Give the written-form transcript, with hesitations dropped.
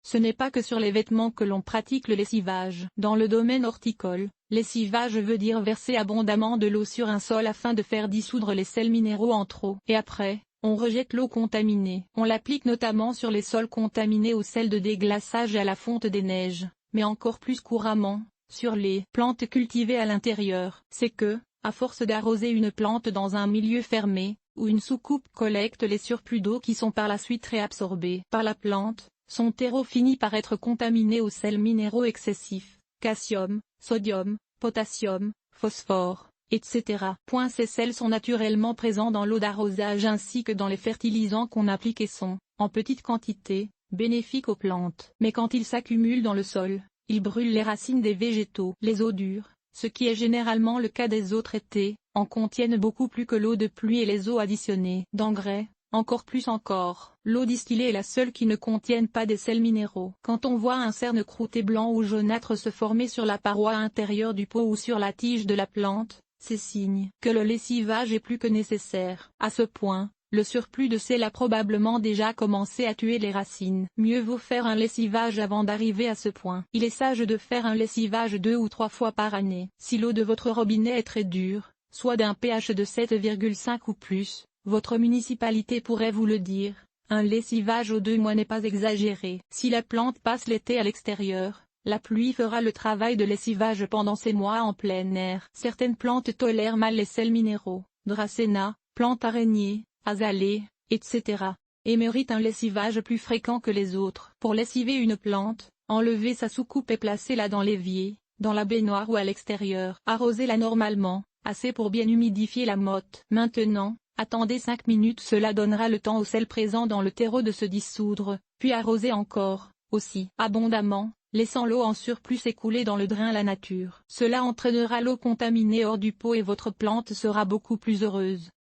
ce n'est pas que sur les vêtements que l'on pratique le lessivage. Dans le domaine horticole, lessivage veut dire verser abondamment de l'eau sur un sol afin de faire dissoudre les sels minéraux en trop. Et après, on rejette l'eau contaminée. On l'applique notamment sur les sols contaminés au sel de déglaçage et à la fonte des neiges, mais encore plus couramment, sur les plantes cultivées à l'intérieur. C'est que, à force d'arroser une plante dans un milieu fermé, où une soucoupe collecte les surplus d'eau qui sont par la suite réabsorbés par la plante, son terreau finit par être contaminé aux sels minéraux excessifs, calcium, sodium, potassium, phosphore, etc. Ces sels sont naturellement présents dans l'eau d'arrosage ainsi que dans les fertilisants qu'on applique et sont, en petite quantité, bénéfiques aux plantes. Mais quand ils s'accumulent dans le sol, ils brûlent les racines des végétaux. Les eaux dures, ce qui est généralement le cas des eaux traitées, en contiennent beaucoup plus que l'eau de pluie et les eaux additionnées d'engrais. Encore plus encore, l'eau distillée est la seule qui ne contienne pas des sels minéraux. Quand on voit un cerne croûté blanc ou jaunâtre se former sur la paroi intérieure du pot ou sur la tige de la plante, c'est signe que le lessivage est plus que nécessaire. À ce point, le surplus de sel a probablement déjà commencé à tuer les racines. Mieux vaut faire un lessivage avant d'arriver à ce point. Il est sage de faire un lessivage 2 ou 3 fois par année. Si l'eau de votre robinet est très dure, soit d'un pH de 7,5 ou plus, votre municipalité pourrait vous le dire, un lessivage aux 2 mois n'est pas exagéré. Si la plante passe l'été à l'extérieur, la pluie fera le travail de lessivage pendant ces mois en plein air. Certaines plantes tolèrent mal les sels minéraux, Dracæna, plante araignée, azalée, etc., et méritent un lessivage plus fréquent que les autres. Pour lessiver une plante, enlevez sa soucoupe et placez-la dans l'évier, dans la baignoire ou à l'extérieur. Arrosez-la normalement, assez pour bien humidifier la motte. Maintenant, attendez 5 minutes, cela donnera le temps au sel présent dans le terreau de se dissoudre, puis arrosez encore, aussi abondamment, laissant l'eau en surplus s'écouler dans le drain à la nature. Cela entraînera l'eau contaminée hors du pot et votre plante sera beaucoup plus heureuse.